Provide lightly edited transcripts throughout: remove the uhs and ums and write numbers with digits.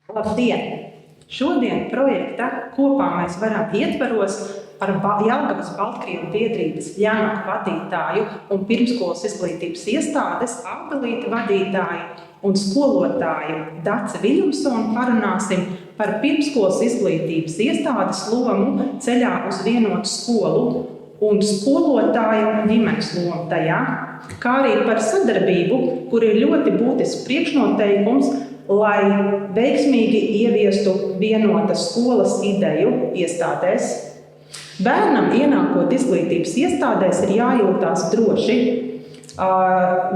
Labdien! Šodien projekta kopā mēs varam ietvaros ar Jelgavas Baltkrievu biedrības Ļenaku vadītāju un pirmsskolas izglītības iestādes Apelīti vadītāju un skolotāju Daci Viļumsoni parunāsim par pirmsskolas izglītības iestādes lomu ceļā uz vienotu skolu un skolotāja ģimenes lomu tajā, kā arī par sadarbību, kur ir ļoti būtisks priekšnoteikums, lai veiksmīgi ieviestu vienotas skolas ideju iestādēs. Bērnam ienākot izglītības iestādēs ir jājūtās droši.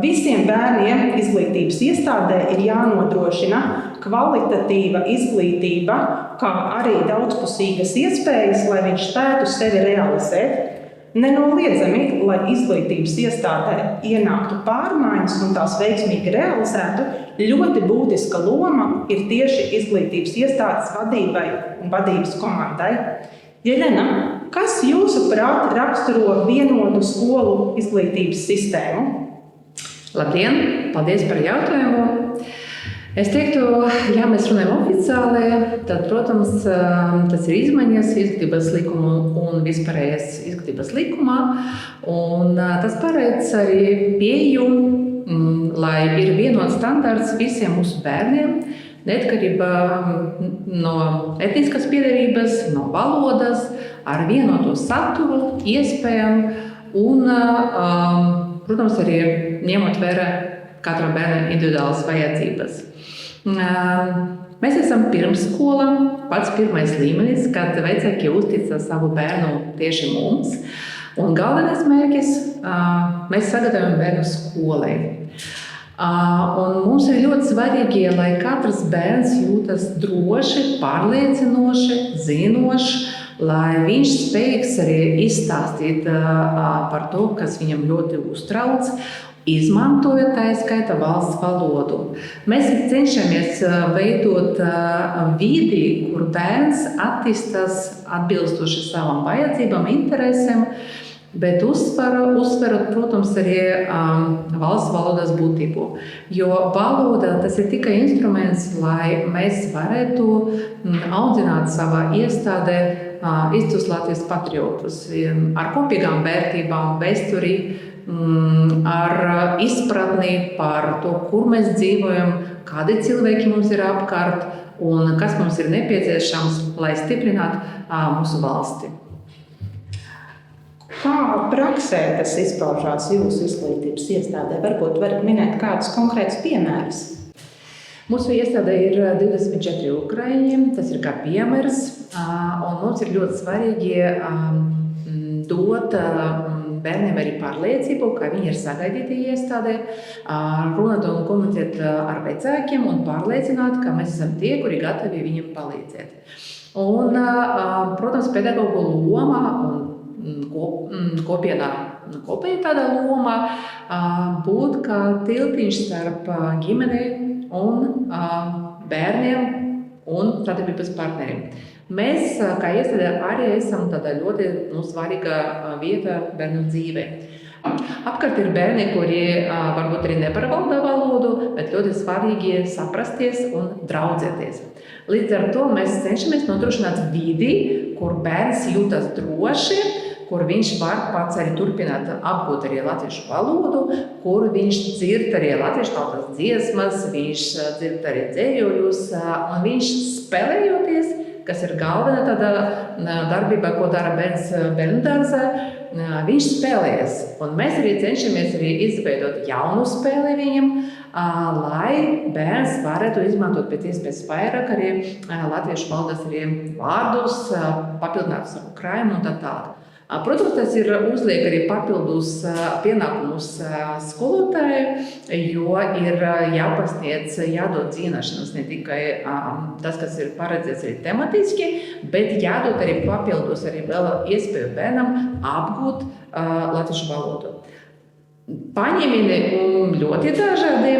Visiem bērniem izglītības iestādē ir jānodrošina kvalitatīva izglītība, kā arī daudzpusīgas iespējas, lai viņš spētu sevi realizēt. Nenoliedzami, lai izglītības iestādē ienāktu pārmaiņas un tās veiksmīgi realizētu, ļoti būtiska loma ir tieši izglītības iestādes vadībai un vadības komandai. Jeļena, kas jūsuprāt raksturo vienotu skolu izglītības sistēmu? Labdien! Paldies par jautājumu! Es teiktu, ja mēs runājam oficiāli, tad, protams, tas ir izmaiņas izglītības likuma un vispārējais izglītības likumā. Un tas paredz arī pieeju, lai ir vienots standarts visiem mūsu bērniem, neatkarībā no etniskas piederības, no valodas, ar vienotu saturu, iespējām un, protams, arī ņemot vērā katram bērnam individuālas vajadzības. Mēs esam pirmsskola, pats pirmais līmenis, kad vecāki uztica savu bērnu tieši mums. Un galvenais mērķis – mēs sagatavojam bērnu skolai. Un mums ir ļoti svarīgi, lai katrs bērns jūtas droši, pārliecinoši, zinoši, lai viņš spējīgs arī izstāstīt par to, kas viņam ļoti uztrauc, izmantojot tā skaita valsts valodu. Mēs cenšamies veidot vidi, kur bērns attīstās atbilstoši savam vajadzībām, interesēm, bet uzsverot, protams, arī valsts valodas būtību. Jo valoda tas ir tikai instruments, lai mēs varētu audzināt savā iestādē izcils Latvijas patriotus ar kopīgām vērtībām, vēsturi, ar izpratni par to, kur mēs dzīvojam, kādi cilvēki mums ir apkārt un kas mums ir nepieciešams, lai stiprinātu mūsu valsti. Kā praksē tas izpaužās jūsu izglītības iestādē? Varbūt varat minēt kādus konkrētus piemērus? Mūsu iestādē ir 24 ukraiņi, tas ir kā piemērs, un mums ir ļoti svarīgi dot bērniem arī pārliecību, ka viņi ir sagaidīti iestādē, runāt un komunicēt ar vecākiem un pārliecināt, ka mēs esam tie, kuri gatavi viņiem palīdzēt. Un, protams, pedagogu loma un kopēja tāda loma būt kā tiltiņš starp ģimeni un bērniem un sadarbības partneriem. Mēs, kā iestāde, arī esam tāda ļoti svarīga vieta bērnu dzīvē. Apkārt ir bērni, kuri varbūt arī nepārvalda valodu, bet ļoti svarīgi saprasties un draudzēties. Līdz ar to mēs cenšamies nodrošināt vidi, kur bērns jūtas droši, kur viņš var pats arī turpināt apgūt arī latviešu valodu, kur viņš dzird arī latviešu tautas dziesmas, viņš dzird arī dzējoļus, un viņš spēlējoties, kas ir galvenā tāda darbība, ko dara bērns bērnu dārzā, viņš spēlējas. Un mēs arī cenšamies arī izveidot jaunu spēli viņam, lai bērns varētu izmantot pēc iespējas vairāk arī latviešu valodas arī vārdus, papildināt savu krājumu un tā tālāk. Protams, tas ir uzliek arī papildus pienākumus skolotāju, jo ir jāpasniedz, jādod zināšanas ne tikai tas, kas ir paredzēts arī tematiski, bet jādod arī papildus arī vēl iespēju bērnam apgūt latviešu valodu. Paņēmieni ļoti dažādi,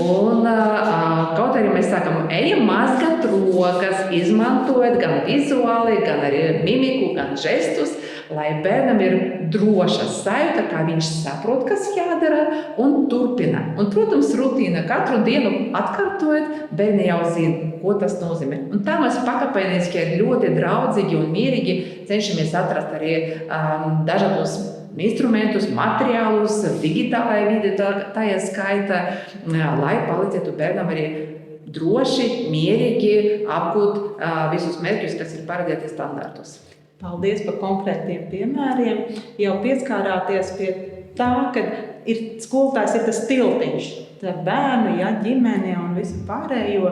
un kaut arī mēs sākam, ejam mazgāt rokas, izmantojot gan vizuāli, gan arī mimiku, gan žestus, lai bērnam ir droša sajūta, kā viņš saprot, kas jādara, un turpina. Un, protams, rutīna katru dienu atkārtojot, bērni jau zina, ko tas nozīmē. Un tā mēs pakāpeniski ļoti draudzīgi un mierīgi cenšamies atrast arī dažādos instrumentus, materiālus, digitālajā vide, tā skaita, lai palīdzētu bērnam arī droši, mierīgi apgūt visus mērķus, kas ir paredzēti standartos. Paldies par konkrētiem piemēriem. Jau pieskārāties pie tā, ka skolotājs ir tas tiltiņš, tā bērnu, ģimene un visu pārējo.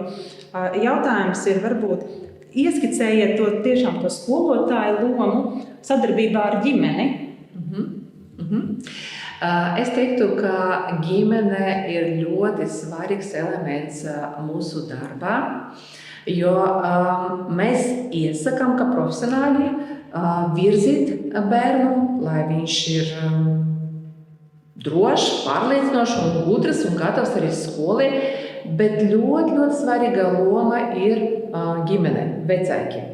Jautājums ir varbūt ieskicējiet to skolotāju lomu sadarbībā ar ģimeni. Es teiktu, ka ģimene ir ļoti svarīgs elements mūsu darbā, jo mēs iesakām, ka profesionāli virzīt bērnu, lai viņš ir drošs, pārliecinošs un gudrs un gatavs arī skolai, bet ļoti svarīga loma ir ģimene, vecāki.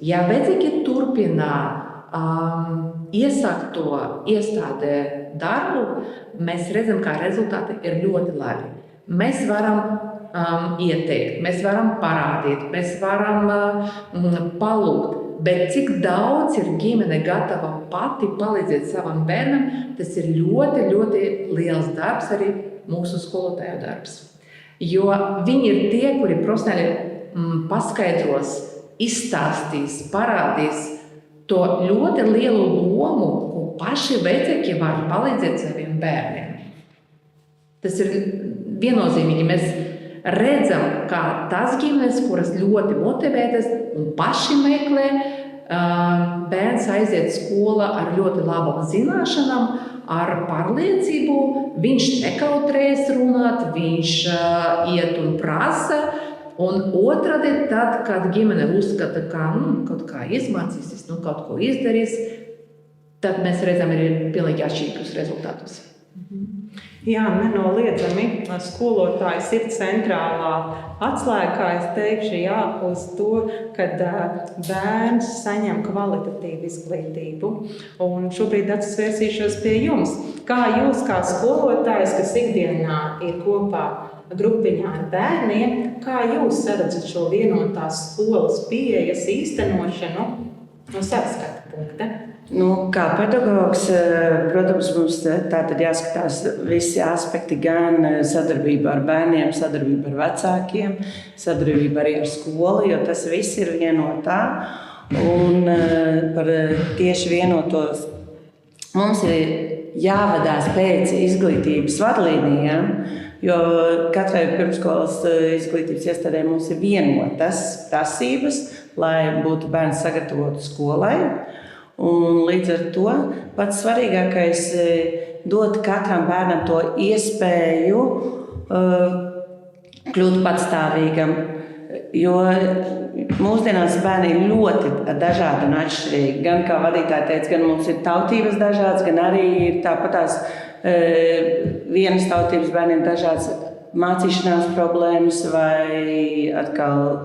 Ja vecāki turpina iesākt to iestādē darbu, mēs redzam, ka rezultāti ir ļoti labi. Mēs varam ieteikt, mēs varam parādīt, mēs varam palūgt, bet cik daudz ir ģimene gatava pati palīdzēt savam bērnam, tas ir ļoti liels darbs, arī mūsu skolotāju darbs. Jo viņi ir tie, kuri profesionāli paskaidros, izstāstīs, parādīs to ļoti lielu lomu, ko paši vecāki var palīdzēt saviem bērniem. Tas ir viennozīmīgi. Mēs redzam, ka tās ģimenes, kuras ļoti motivētas un paši meklē, bērns aiziet skolā ar ļoti labām zināšanām, ar pārliecību, viņš nekautrējas runāt, viņš iet un prasa. Un otrādi, tad, kad ģimene uzskata, ka kaut kā izmācīsies, kaut ko izdarīs, tad mēs redzam arī pilnīgi atšķirīgus rezultātus. Jā, nenoliedzami skolotājs ir centrālā atslēgā, es teikšu, uz to, kad bērns saņem kvalitatīvu izglītību. Un šobrīd atsvērsīšos pie jums. Kā jūs, kā skolotājs, kas ikdienā ir kopā grupiņā ar bērniem, kā jūs redzat šo vienotās skolas pieejas īstenošanu no savas skatu punkta? Kā pedagogs, protams, mums tātad jāskatās visi aspekti, gan sadarbība ar bērniem, sadarbība ar vecākiem, sadarbība arī ar skolu, jo tas viss ir vienotā. Un par tieši vienotos mums ir jāvadās pēc izglītības vadlīnijām, jo katrai pirmskolas izglītības iestādē mums ir vienotas prasības, lai būtu bērns sagatavotu skolai. Un līdz ar to pats svarīgākais dot katram bērnam to iespēju kļūt patstāvīgam, jo mūsdienās bērni ir ļoti dažādi un atšķirīgi. Gan, kā vadītāji teica, gan mums ir tautības dažādas, gan arī ir tāpatās vienas tautības bērniem dažādas mācīšanās problēmas vai atkal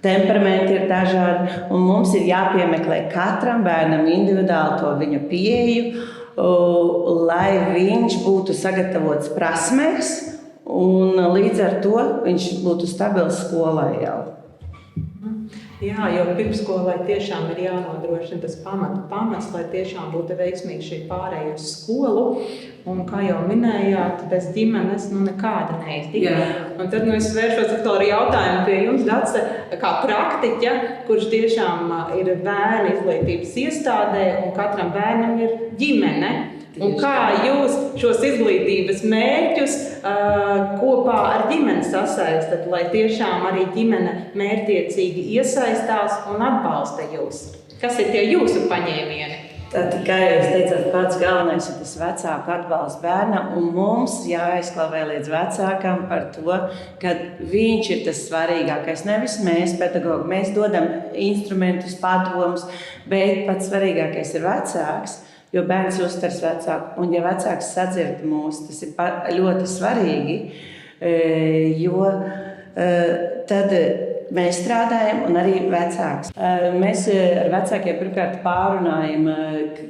temperamenti ir dažādi, un mums ir jāpiemeklē katram bērnam individuāli to viņa pieeju, lai viņš būtu sagatavots prasmēs, un līdz ar to viņš būtu stabils skolai jau. Jā, jo pirmskolai tiešām ir jānodrošina tas pamats, lai tiešām būtu veiksmīgi šī pārēja uz skolu. Un, kā jau minējāt, bez ģimenes nekāda neiztiek. Un tad es vēršos atkal ar jautājumu pie jums, Dace, kā praktiķa, kurš tiešām ir bērnu izglītības iestādē, un katram bērnam ir ģimene. Un kā jūs šos izglītības mērķus kopā ar ģimeni sasaistat, lai tiešām arī ģimene mērķtiecīgi iesaistās un atbalsta jūs? Kas ir tie jūsu paņēmieni? Tad, kā jūs teicāt, pats galvenais ir tas vecāku atbalsts bērnam, un mums jāizklavē līdz vecākam par to, ka viņš ir tas svarīgākais. Nevis mēs, pedagogi, mēs dodam instrumentus, padomus, bet pats svarīgākais ir vecāks. Jo bērns uztvers vecāku, un ja vecāks sadzird mūs, tas ir ļoti svarīgi, jo tad mēs strādājam, un arī vecāks. Mēs ar vecākiem pirmkārt pārunājam,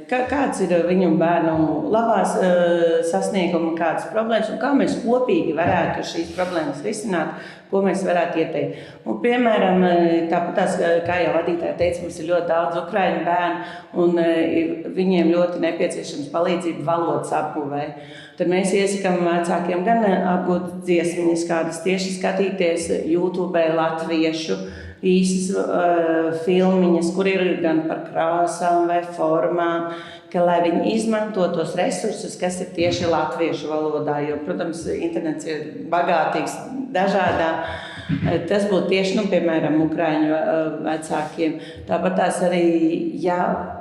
kāds ir viņu bērnu labās sasniegumi, kādas problēmas, un kā mēs kopīgi varētu šīs problēmas risināt, ko mēs varētu ieteikt. Un, piemēram, tāpat kā jau vadītāja teica, mums ir ļoti daudz ukraiņu bērnu, un viņiem ļoti nepieciešams palīdzība valodas apguvē. Tad mēs iesakām vecākiem gan apgūt dziesmiņas, kādas tieši skatīties YouTube latviešu īsas filmiņas, kur ir gan par krāsām vai formām, lai viņi izmanto tos resursus, kas ir tieši latviešu valodā. Jo, protams, internets ir bagātīgs dažādā. Tas būtu tieši, piemēram, ukraiņu vecākiem. Tāpat tās arī, ja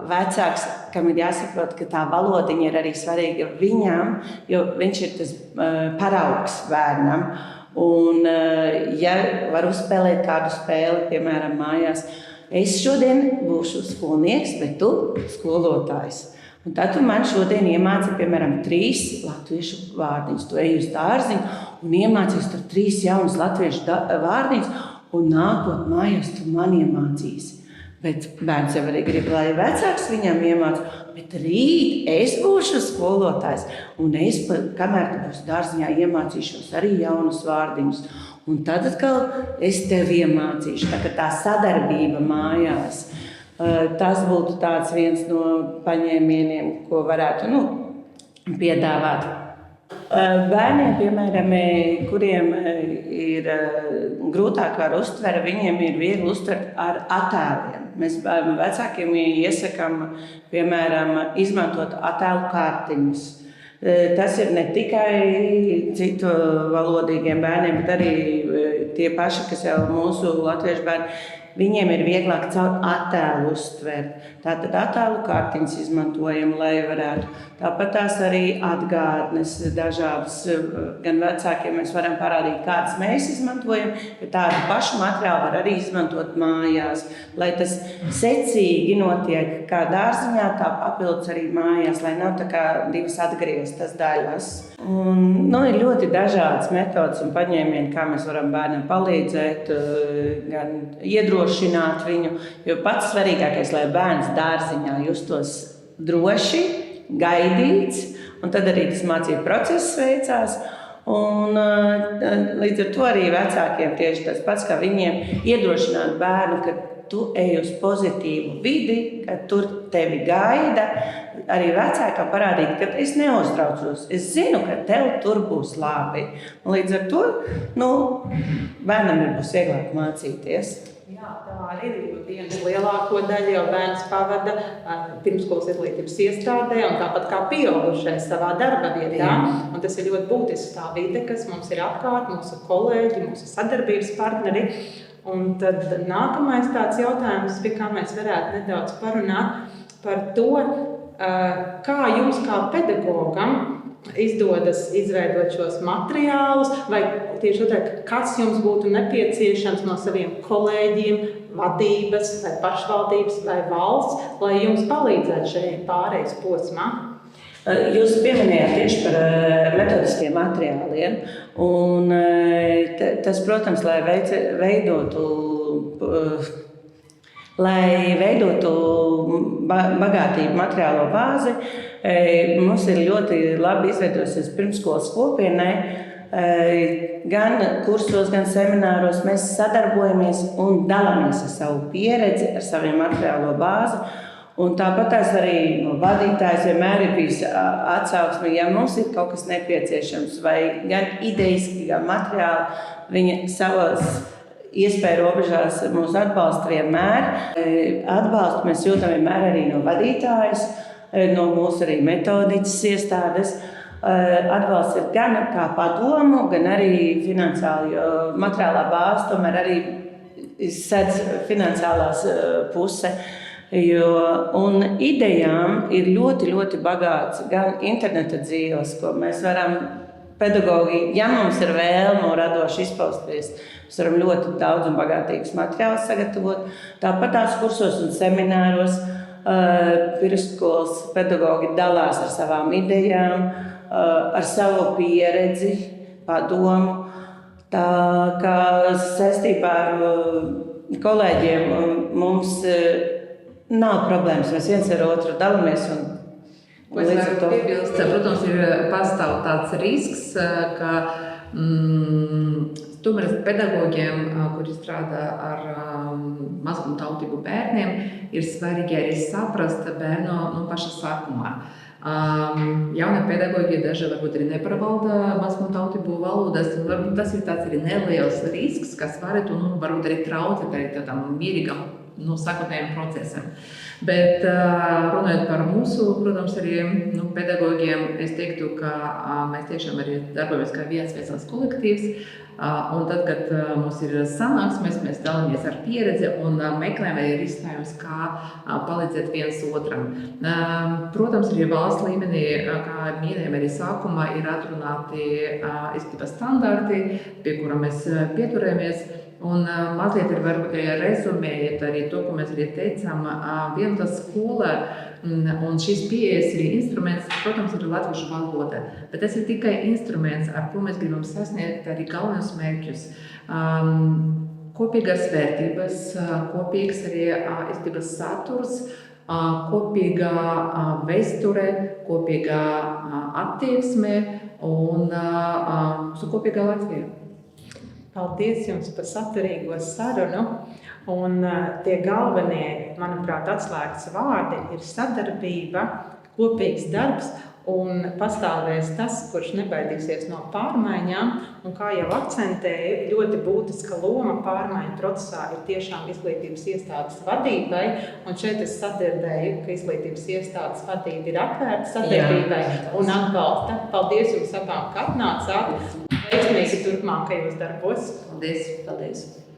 vecāks, kam ir jāsaprot, ka tā valodiņa ir arī svarīga viņam, jo viņš ir tas paraugs bērnam. Un, ja var uzspēlēt kādu spēli, piemēram, mājās, es šodien būšu skolnieks, bet tu skolotājs. Un tad tu man šodien iemāci, piemēram, 3 latviešu vārdiņus. Tu ej uz dārziņu un iemācies tur 3 jaunus latviešu vārdiņus, un nākot mājās tu man iemācīsi. Bet bērns jau arī grib, lai vecāks viņam iemāca, bet rīt es būšu skolotājs, un es, kamēr tu būsi dārziņā, iemācīšos arī jaunus vārdiņus. Un tad atkal es tev iemācīšu, tā sadarbība mājās. Tas būtu viens no paņēmieniem, ko varētu piedāvāt. Bērniem, piemēram, kuriem ir grūtāk var uztvert, viņiem ir viegli uztvert ar attēliem. Mēs vecākiem iesakām, piemēram, izmantot attēlu kārtiņus. Tas ir ne tikai citu valodīgiem bērniem, bet arī tie paši, kas jau mūsu latviešu bērni, viņiem ir vieglāk caur attēlu uztvert. Tātad attēlu kārtiņas izmantojam, lai varētu. Tāpat tās arī atgādnes dažādas. Gan vecākiem mēs varam parādīt, kādas mēs izmantojam, bet tādu pašu materiālu var arī izmantot mājās. Lai tas secīgi notiek kā dārziņā, tā papildus arī mājās, lai nav tā kā 2 atgrieztas daļas. Un, ir ļoti dažādas metodas un paņēmieni, kā mēs varam bērnam palīdzēt, gan iedrošināt viņu. Jo pats svarīgākais, lai bērns dārziņā justos droši, gaidīts, un tad arī tas mācību process veicās. Un, līdz ar to arī vecākiem tieši tas pats, kā viņiem iedrošināt bērnu, ka tu ej uz pozitīvu vidi, ka tur tevi gaida. Arī vecākam parādīt, ka es neuztraucos. Es zinu, ka tev tur būs labi. Un līdz ar to bērnam būs vieglāk mācīties. Jā, tā arī ir dienas lielāko daļu, jo bērns pavada pirmsskolas izglītības iestādē un tāpat kā pieaugušais savā darba vietā. Un tas ir ļoti būtisks tā vide, kas mums ir apkārt, mūsu kolēģi, mūsu sadarbības partneri. Un tad nākamais tāds jautājums, pie kā mēs varētu nedaudz parunāt par to, kā jums kā pedagogam izdodas izveidot šos materiālus, vai tieši otrādi, kas jums būtu nepieciešams no saviem kolēģiem, vadības, vai pašvaldības, vai valsts, lai jums palīdzētu šajā pārejas posmā? Jūs pieminējāt tieši par metodiskiem materiāliem, un tas, protams, lai veidotu bagātību materiālo bāzi, mums ir ļoti labi izveidojusies pirmsskolas kopienai. Gan kursos, gan semināros mēs sadarbojamies un dalāmies ar savu pieredzi, ar saviem materiālo bāzi. Un tāpat tās arī vadītājs vienmēr ir bijis atsauksme, ja mums ir kaut kas nepieciešams, vai gan ideiski, gan materiāli, viņa savas iespēju robežās mūs atbalsta vienmēr. Atbalstu mēs jūtam vienmēr arī no vadītājas, no mūsu arī metodiķas iestādes. Atbalsts ir gan kā padomu, gan arī finansiāli, jo materiālā bāze tomēr arī sedz finansiālās puse. Un idejām ir ļoti, ļoti bagāts gan interneta dzīves, ko mēs varam pedagogi, ja mums ir vēlme un radoši izpausties, mēs varam ļoti daudz un bagātīgus materiālus sagatavot. Tāpat tās kursos un semināros pirmsskolas pedagogi dalās ar savām idejām, ar savu pieredzi, padomu. Tā kā saistībā ar kolēģiem mums nav problēmas. Mēs viens ar otru dalāmies. Ko es varu piebilst, protams, pastāv tāds risks, ka tomēr pedagogiem, kuri strādā ar mazumtautību bērniem, ir svarīgi arī saprast bērnu paša sākumā. Jaunie pedagoģi daži varbūt arī nepārvalda mazumtautību valodas, un varbūt tas ir tāds arī neliels risks, kas varētu varbūt arī traucēt arī tādam mierīgam sākotnējiem procesam. Bet runājot par mūsu, protams, arī pedagogiem, es teiktu, ka mēs tiešām arī darbojamies kā viens vesels kolektīvs. Un tad, kad mums ir sanāksmes, mēs dalāmies ar pieredzi un meklējam arī risinājumus, kā palīdzēt viens otram. Protams, arī valsts līmenī, kā minējām arī sākumā, ir atrunāti izglītības standarti, pie kura mēs pieturamies. Un mazliet ir varbūt rezumējot arī to, ko mēs arī teicām, vienotā skola un šīs pieejas arī instruments, protams, ir latviešu valoda, bet tas ir tikai instruments, ar ko mēs gribam sasniegt arī galvenos mērķus. Kopīgas vērtības, kopīgs arī izglītības saturs, kopīga vēsture, kopīga attieksme un kopīga Latvija. Paldies jums par saturīgo sarunu. Un tie galvenie, manuprāt, atslēgas vārdi ir sadarbība, kopīgs darbs un pastāvēs tas, kurš nebaidīsies no pārmaiņām. Un kā jau akcentēju, ļoti būtiska loma pārmaiņu procesā ir tiešām izglītības iestādes vadībai. Un šeit es sadzirdēju, ka izglītības iestādes vadība ir atvērta sadarbībai un atbalsta. Paldies jums abām, ka atnācāt. Veiksmīgi turpmākajos darbos. Paldies! Paldies!